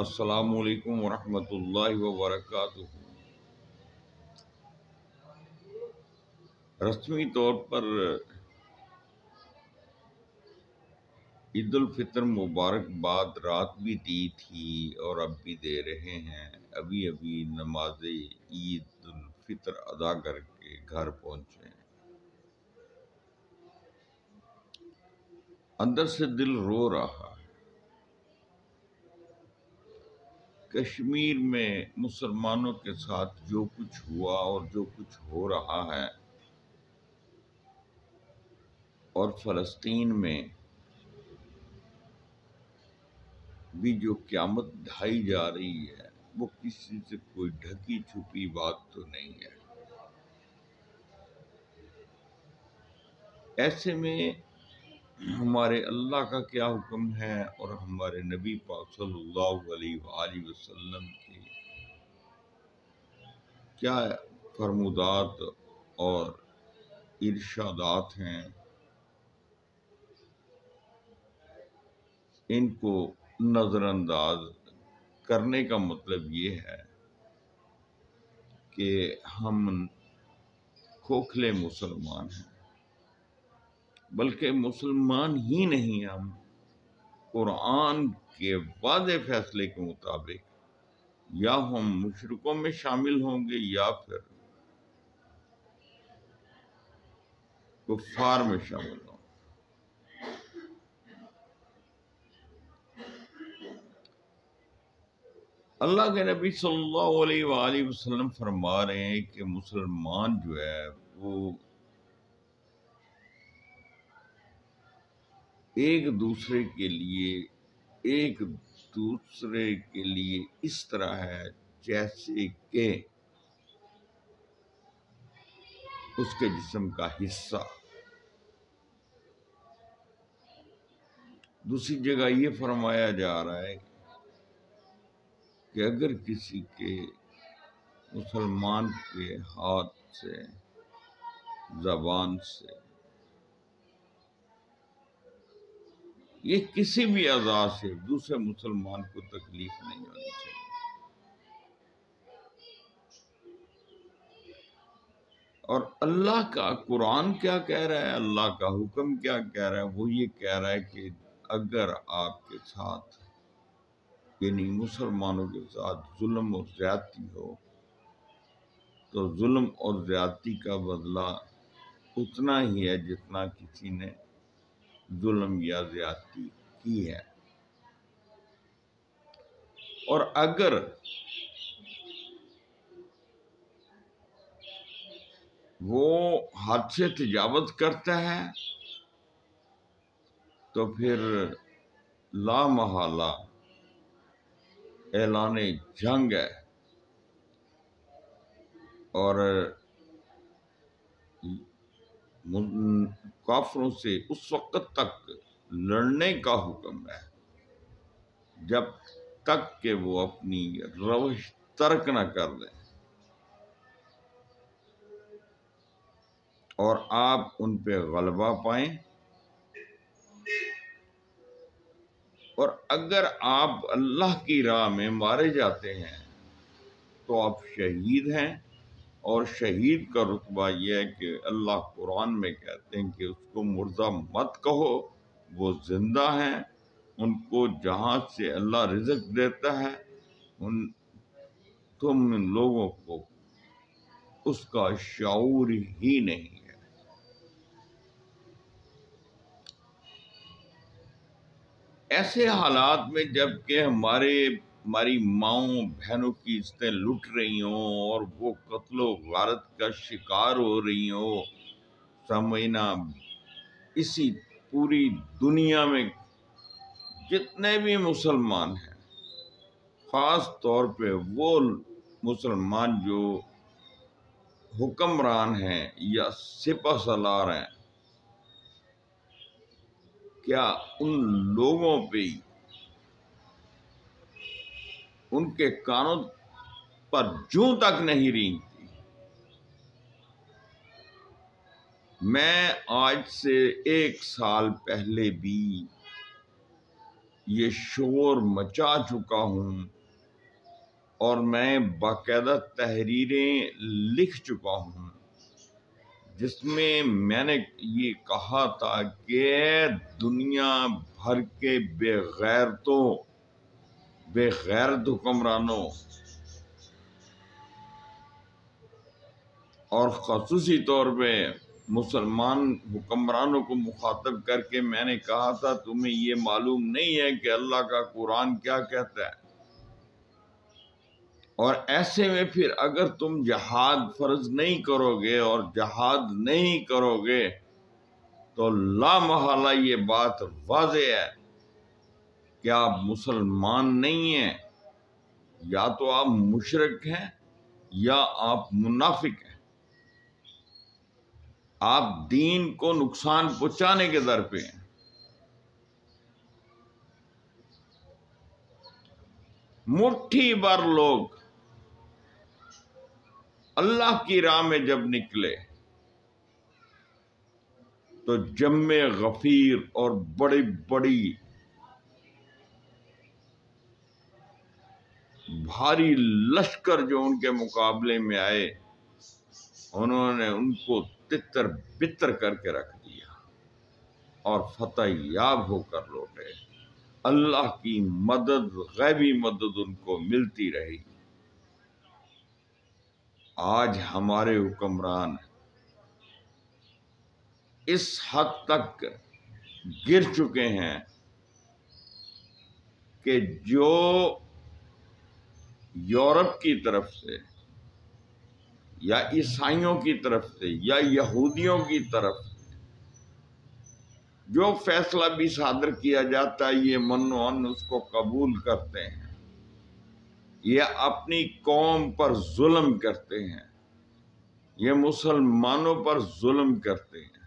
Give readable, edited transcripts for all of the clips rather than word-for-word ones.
السلام علیکم ورحمۃ اللہ وبرکاتہ۔ رسمی طور پر عید الفطر مبارکباد رات بھی دی تھی اور اب بھی دے رہے ہیں۔ ابھی نماز عید الفطر ادا کر کے گھر پہنچے ہیں۔ اندر سے دل رو رہا ہے۔ کشمیر میں مسلمانوں کے ساتھ جو کچھ ہوا اور جو کچھ ہو رہا ہے، اور فلسطین میں بھی جو قیامت ڈھائی جا رہی ہے، وہ کسی سے کوئی ڈھکی چھپی بات تو نہیں ہے۔ ایسے میں ہمارے اللہ کا کیا حکم ہے اور ہمارے نبی پاک صلی اللہ علیہ وآلہ وسلم کی کیا فرمودات اور ارشادات ہیں، ان کو نظر انداز کرنے کا مطلب یہ ہے کہ ہم کھوکھلے مسلمان ہیں، بلکہ مسلمان ہی نہیں، ہم قرآن کے واضح فیصلے کے مطابق یا ہم مشرکوں میں شامل ہوں گے یا پھر کفار میں شامل ہوں۔ اللہ کے نبی صلی اللہ علیہ وآلہ وسلم فرما رہے ہیں کہ مسلمان جو ہے وہ ایک دوسرے کے لیے اس طرح ہے جیسے کہ اس کے جسم کا حصہ۔ دوسری جگہ یہ فرمایا جا رہا ہے کہ اگر کسی کے مسلمان کے ہاتھ سے، زبان سے، یہ کسی بھی اعضاء سے دوسرے مسلمان کو تکلیف نہیں ہونی چاہیے۔ اور اللہ کا قرآن کیا کہہ رہا ہے، اللہ کا حکم کیا کہہ رہا ہے؟ وہ یہ کہہ رہا ہے کہ اگر آپ کے ساتھ یعنی مسلمانوں کے ساتھ ظلم اور زیادتی ہو تو ظلم اور زیادتی کا بدلہ اتنا ہی ہے جتنا کسی نے ظلم یا زیادتی کی ہے۔ اور اگر وہ حد سے تجاوز کرتا ہے تو پھر لا محالہ اعلان جنگ ہے، اور کافروں سے اس وقت تک لڑنے کا حکم ہے جب تک کہ وہ اپنی روش ترک نہ کر دیں اور آپ ان پہ غلبہ پائیں۔ اور اگر آپ اللہ کی راہ میں مارے جاتے ہیں تو آپ شہید ہیں، اور شہید کا رتبہ یہ ہے کہ اللہ قرآن میں کہتے ہیں کہ اس کو مردہ مت کہو، وہ زندہ ہیں، ان کو جہاں سے اللہ رزق دیتا ہے تم ان لوگوں کو اس کا شعور ہی نہیں ہے۔ ایسے حالات میں جب کہ ہماری ماؤں بہنوں کی عزتیں لٹ رہی ہوں اور وہ قتل و غارت کا شکار ہو رہی ہوں، سمجھنا اسی پوری دنیا میں جتنے بھی مسلمان ہیں، خاص طور پہ وہ مسلمان جو حکمران ہیں یا سپہ سالار ہیں، کیا ان لوگوں پہ ان کے کانوں پر جوں تک نہیں رینگتی؟ میں آج سے 1 سال پہلے بھی یہ شور مچا چکا ہوں اور میں باقاعدہ تحریریں لکھ چکا ہوں جس میں نے یہ کہا تھا کہ دنیا بھر کے بے غیرت حکمرانوں اور خصوصی طور پہ مسلمان حکمرانوں کو مخاطب کر کے میں نے کہا تھا تمہیں یہ معلوم نہیں ہے کہ اللہ کا قرآن کیا کہتا ہے، اور ایسے میں پھر اگر تم جہاد فرض نہیں کرو گے اور جہاد نہیں کرو گے تو لا محالہ یہ بات واضح ہے کہ آپ مسلمان نہیں ہیں، یا تو آپ مشرک ہیں یا آپ منافق ہیں، آپ دین کو نقصان پہنچانے کے در پہ ہیں۔ مٹھی بھر لوگ اللہ کی راہ میں جب نکلے تو جم غفیر اور بڑی بڑی بھاری لشکر جو ان کے مقابلے میں آئے، انہوں نے ان کو تتر بتر کر کے رکھ دیا اور فتح یاب ہو کر لوٹے۔ اللہ کی مدد، غیبی مدد ان کو ملتی رہی۔ آج ہمارے حکمران اس حد تک گر چکے ہیں کہ جو یورپ کی طرف سے یا عیسائیوں کی طرف سے یا یہودیوں کی طرف سے جو فیصلہ بھی صادر کیا جاتا ہے یہ من و عن اس کو قبول کرتے ہیں، یہ اپنی قوم پر ظلم کرتے ہیں، یہ مسلمانوں پر ظلم کرتے ہیں،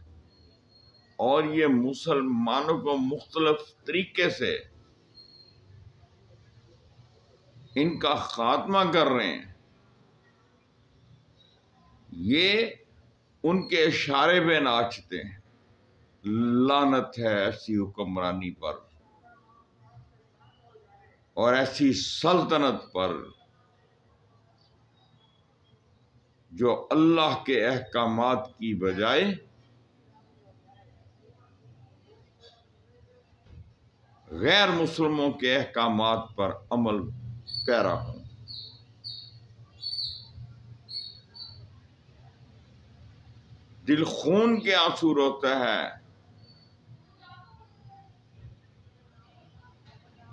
اور یہ مسلمانوں کو مختلف طریقے سے ان کا خاتمہ کر رہے ہیں۔ یہ ان کے اشارے پہ ناچتے ہیں۔ لعنت ہے ایسی حکمرانی پر اور ایسی سلطنت پر جو اللہ کے احکامات کی بجائے غیر مسلموں کے احکامات پر عمل پیرا ہوں۔ دل خون کے آنسو روتا ہے۔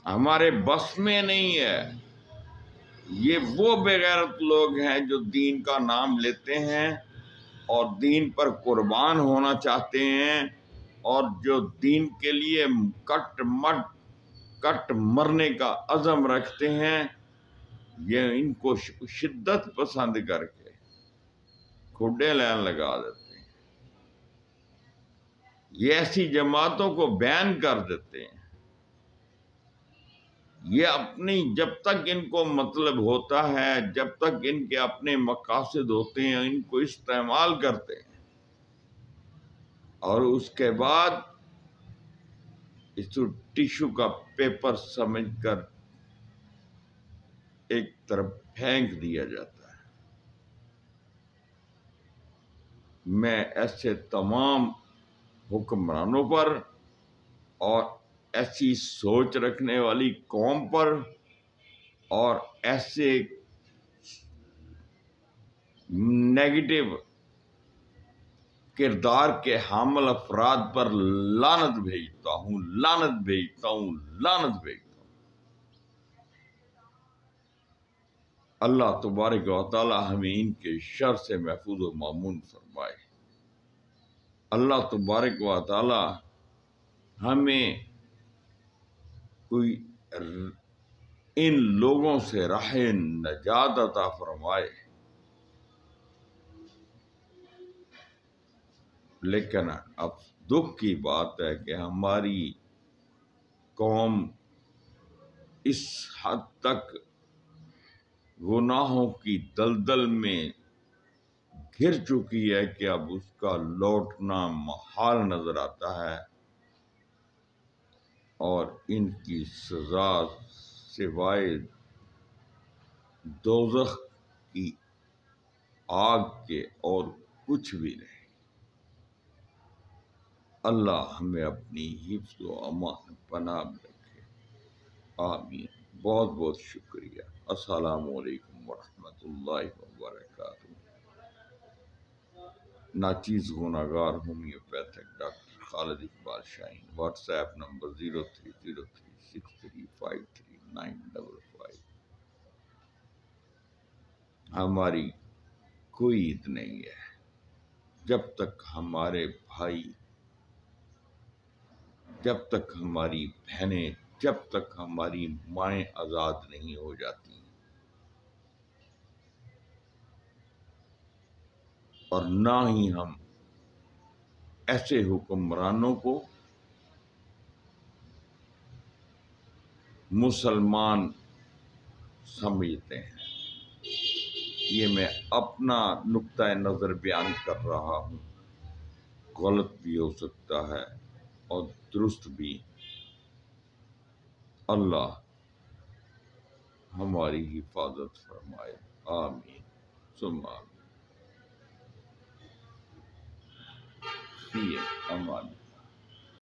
ہمارے بس میں نہیں ہے۔ یہ وہ بے غیرت لوگ ہیں جو دین کا نام لیتے ہیں اور دین پر قربان ہونا چاہتے ہیں، اور جو دین کے لیے کٹ مرنے کا عزم رکھتے ہیں، یہ ان کو شدت پسند کر کے کھڈے لین لگا دیتے ہیں۔ یہ ایسی جماعتوں کو بین کر دیتے ہیں۔ یہ اپنی جب تک ان کو مطلب ہوتا ہے، جب تک ان کے اپنے مقاصد ہوتے ہیں، ان کو استعمال کرتے ہیں، اور اس کے بعد اس کو ٹیشو کا پیپر سمجھ کر ایک طرف پھینک دیا جاتا ہے۔ میں ایسے تمام حکمرانوں پر اور ایسی سوچ رکھنے والی قوم پر اور ایسے نیگیٹو کردار کے حامل افراد پر لعنت بھیجتا ہوں، لعنت بھیجتا ہوں، لعنت بھیجتا ہوں۔ اللہ تبارک و تعالی ہمیں ان کے شر سے محفوظ و مامون فرمائے۔ اللہ تبارک و تعالی ہمیں کوئی ان لوگوں سے راہ نجات عطا فرمائے۔ لیکن اب دکھ کی بات ہے کہ ہماری قوم اس حد تک گناہوں کی دلدل میں گر چکی ہے کہ اب اس کا لوٹنا محال نظر آتا ہے، اور ان کی سزا سوائے دوزخ کی آگ کے اور کچھ بھی نہیں۔ اللہ ہمیں اپنی حفظ و امان پناہ میں رکھے، آمین۔ بہت بہت شکریہ۔ السلام علیکم ورحمۃ اللہ وبرکاتہ۔ ناچیز گناہگار homeopathic doctor Khalid Iqbal Shaheen. WhatsApp number 030363539555۔ ہماری کوئی عید نہیں ہے جب تک ہمارے بھائی، جب تک ہماری بہنیں، جب تک ہماری مائیں آزاد نہیں ہو جاتی، اور نہ ہی ہم ایسے حکمرانوں کو مسلمان سمجھتے ہیں۔ یہ میں اپنا نقطۂ نظر بیان کر رہا ہوں، غلط بھی ہو سکتا ہے اور درست بھی۔ اللہ ہماری حفاظت فرمائے، آمین ثم آمین۔ فی امان۔